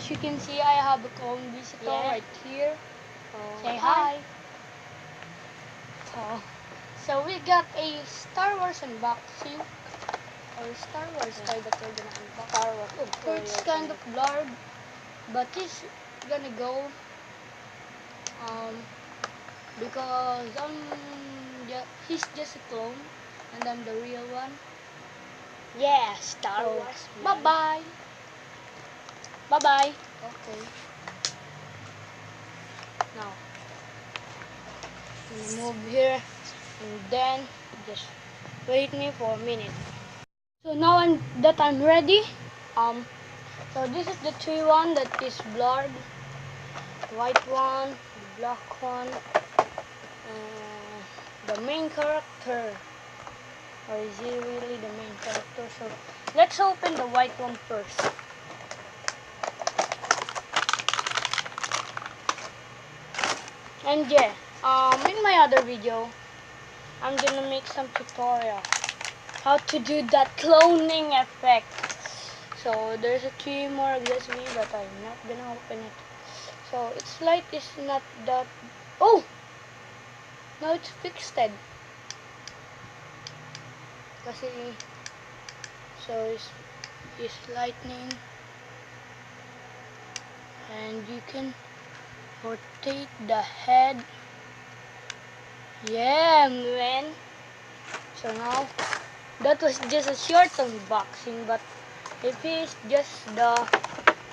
as you can see, I have a clone visitor right here. Say hi. So we got a Star Wars unboxing. Or Star Wars toy that we're gonna unbox. Star Wars. So it's kind of blurred, but he's gonna go because he's just a clone and I'm the real one. Yeah, Star So, Wars. bye bye. Bye bye. Okay. Now, I'm gonna move here and then just wait me for a minute. So now I'm ready. So this is the three one that is blurred. White one, the black one, the main character. Or is he really the main character? So let's open the white one first. And yeah, in my other video, I'm gonna make some tutorial how to do that cloning effect. So there's a three more against me, but I'm not gonna open it. So its light is not that. Oh, now it's fixed. Kasi so it's lightning, and you can rotate the head. Yeah, man. So now that was just a short unboxing, but if it's just the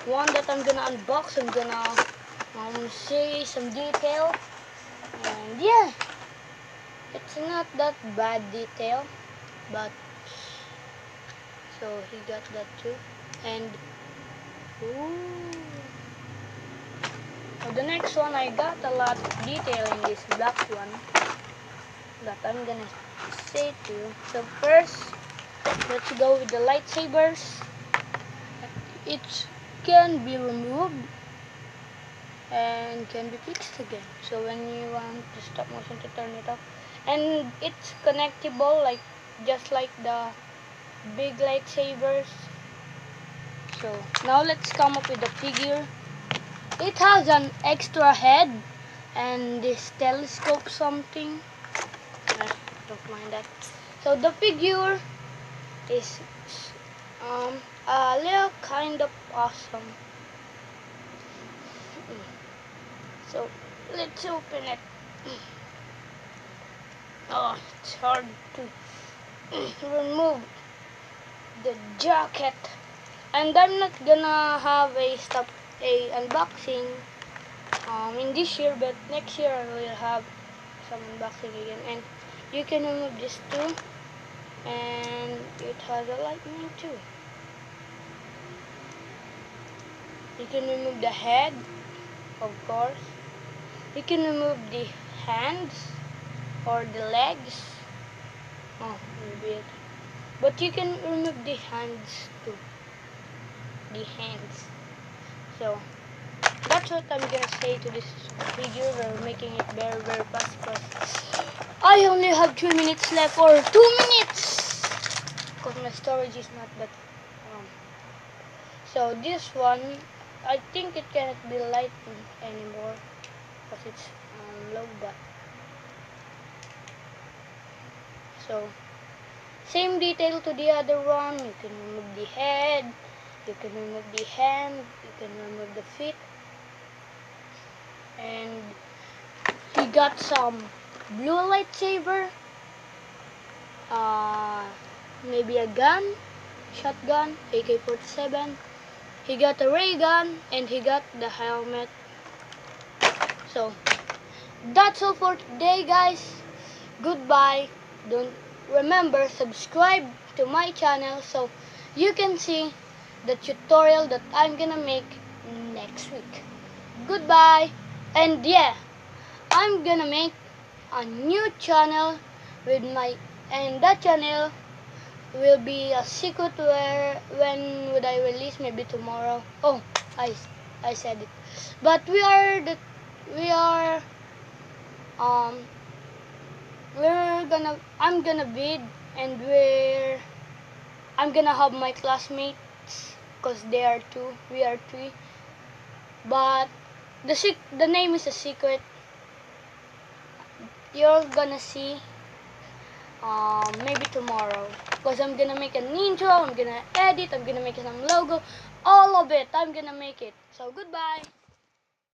one that I'm gonna unbox, I'm gonna say some detail, and yeah, it's not that bad detail, but so he got that too. And so the next one, I got a lot of detail in this black one that I'm gonna say to you. So first, let's go with the lightsabers. It can be removed and can be fixed again. So when you want to stop motion to turn it off, and it's connectable just like the big lightsabers. So now let's come up with the figure. It has an extra head and this telescope something. Don't mind that. So the figure is a little kind of awesome. So let's open it. Oh, it's hard to remove the jacket, and I'm not gonna have a unboxing in this year, but next year I will have some unboxing again. And you can remove this too, and it has a lightning too. You can remove the head, of course. You can remove the hands or the legs. Oh, maybe it. But you can remove the hands too. The hands. So that's what I'm gonna say to this figure. We're making it very, very fast because I only have 3 minutes left, or 2 minutes, because my storage is not that so this one, I think it cannot be lightened anymore because it's low bat. So same detail to the other one. You can remove the head, you can remove the hand, you can remove the feet, and he got some blue lightsaber, maybe a gun, shotgun, AK-47. He got a ray gun, and he got the helmet. So that's all for today, guys. Goodbye. Don't remember, subscribe to my channel so you can see the tutorial that I'm gonna make next week. Goodbye. And yeah, I'm gonna make a new channel with and that channel will be a secret. Where when would I release? Maybe tomorrow. Oh, I said it. But I'm gonna bid, and I'm gonna have my classmates, because they are two, we are three. but the name is a secret. You're gonna see maybe tomorrow, because I'm gonna make an intro, I'm gonna edit, I'm gonna make some logo, all of it. I'm gonna make it. So goodbye.